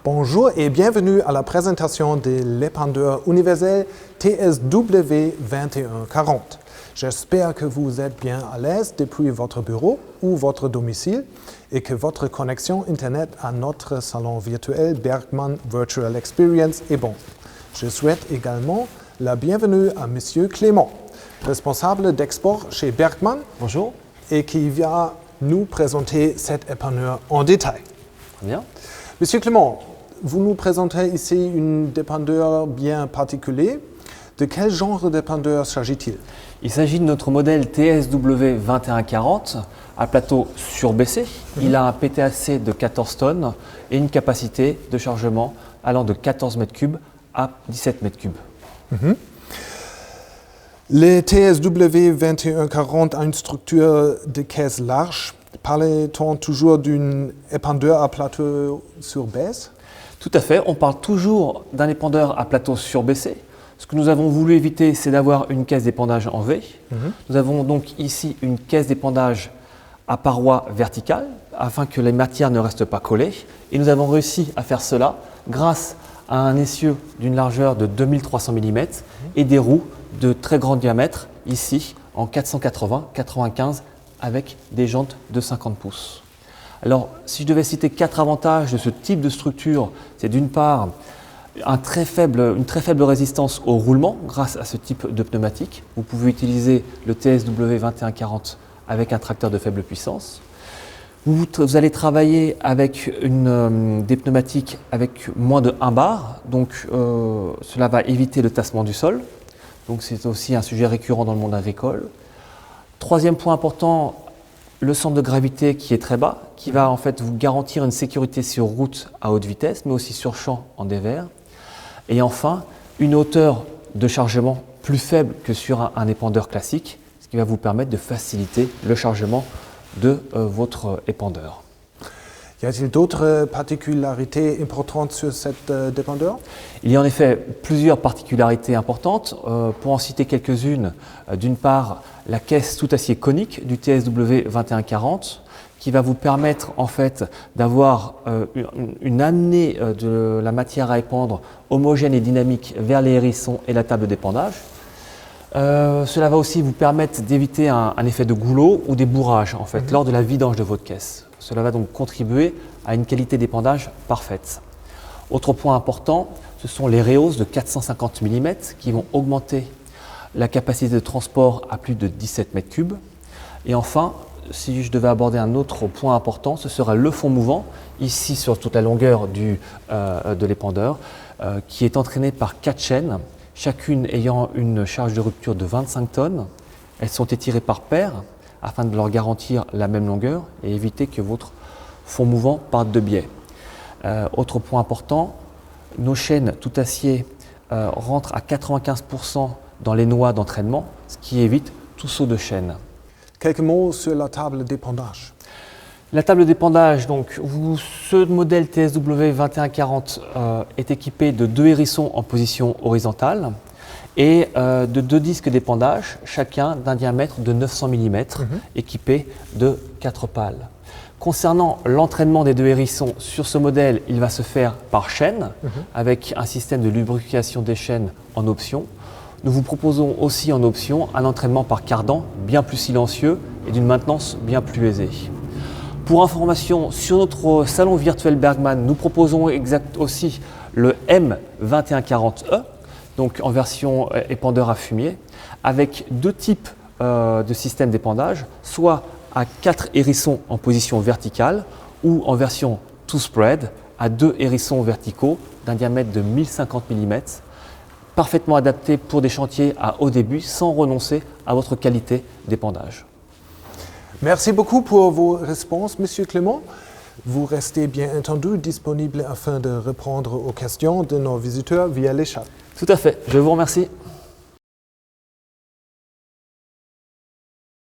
Bonjour et bienvenue à la présentation de l'épandeur universel TSW2140. J'espère que vous êtes bien à l'aise depuis votre bureau ou votre domicile et que votre connexion Internet à notre salon virtuel Bergman Virtual Experience est bon. Je souhaite également la bienvenue à Monsieur Clément, responsable d'export chez Bergman. Bonjour. Et qui va nous présenter cet épandeur en détail. Très bien. Monsieur Clément, vous nous présentez ici une dépendeur bien particulier. De quel genre d'épandeur s'agit-il? Il s'agit de notre modèle TSW2140 à plateau surbaissé. Il a un PTAC de 14 tonnes et une capacité de chargement allant de 14 mètres cubes à 17 mètres cubes. Le TSW2140 a une structure de caisse large. Parle-t-on toujours d'une épandeur à plateau surbaissé? Tout à fait, on parle toujours d'un épandeur à plateau surbaissé. Ce que nous avons voulu éviter, c'est d'avoir une caisse d'épandage en V. Nous avons donc ici une caisse d'épandage à paroi verticale afin que les matières ne restent pas collées. Et nous avons réussi à faire cela grâce à un essieu d'une largeur de 2300 mm et des roues de très grand diamètre, ici en 480-95 avec des jantes de 50 pouces. Alors, si je devais citer 4 avantages de ce type de structure, c'est d'une part une très faible résistance au roulement grâce à ce type de pneumatique. Vous pouvez utiliser le TSW2140 avec un tracteur de faible puissance. Vous allez travailler avec des pneumatiques avec moins de 1 bar, donc cela va éviter le tassement du sol. Donc c'est aussi un sujet récurrent dans le monde agricole. Troisième point important, le centre de gravité qui est très bas, qui va en fait vous garantir une sécurité sur route à haute vitesse, mais aussi sur champ en dévers. Et enfin, une hauteur de chargement plus faible que sur un épandeur classique, ce qui va vous permettre de faciliter le chargement de votre épandeur. Y a-t-il d'autres particularités importantes sur cette dépendeur? Il y a en effet plusieurs particularités importantes. Pour en citer quelques-unes, d'une part, la caisse tout acier conique du TSW2140 qui va vous permettre en fait d'avoir une amenée de la matière à épandre homogène et dynamique vers les hérissons et la table d'épandage. Cela va aussi vous permettre d'éviter un effet de goulot ou des bourrages en fait, lors de la vidange de votre caisse. Cela va donc contribuer à une qualité d'épandage parfaite. Autre point important, ce sont les rehausses de 450 mm qui vont augmenter la capacité de transport à plus de 17 mètres cubes. Et enfin, si je devais aborder un autre point important, ce sera le fond mouvant, ici sur toute la longueur de l'épandeur, qui est entraîné par 4 chaînes, chacune ayant une charge de rupture de 25 tonnes. Elles sont étirées par paire afin de leur garantir la même longueur et éviter que votre fond mouvant parte de biais. Autre point important, nos chaînes tout acier rentrent à 95% dans les noix d'entraînement, ce qui évite tout saut de chaîne. Quelques mots sur la table d'épandage. La table d'épandage, donc, ce modèle TSW2140 est équipé de 2 hérissons en position horizontale et de 2 disques d'épandage, chacun d'un diamètre de 900 mm, équipés de 4 pales. Concernant l'entraînement des 2 hérissons, sur ce modèle, il va se faire par chaîne, avec un système de lubrification des chaînes en option. Nous vous proposons aussi en option un entraînement par cardan bien plus silencieux et d'une maintenance bien plus aisée. Pour information, sur notre salon virtuel Bergman, nous proposons aussi le M2140E, donc en version épandeur à fumier, avec 2 types de systèmes d'épandage, soit à 4 hérissons en position verticale ou en version two spread à 2 hérissons verticaux d'un diamètre de 1050 mm, parfaitement adapté pour des chantiers à haut débit sans renoncer à votre qualité d'épandage. Merci beaucoup pour vos réponses, Monsieur Clément. Vous restez bien entendu disponible afin de répondre aux questions de nos visiteurs via les chats. Tout à fait, je vous remercie.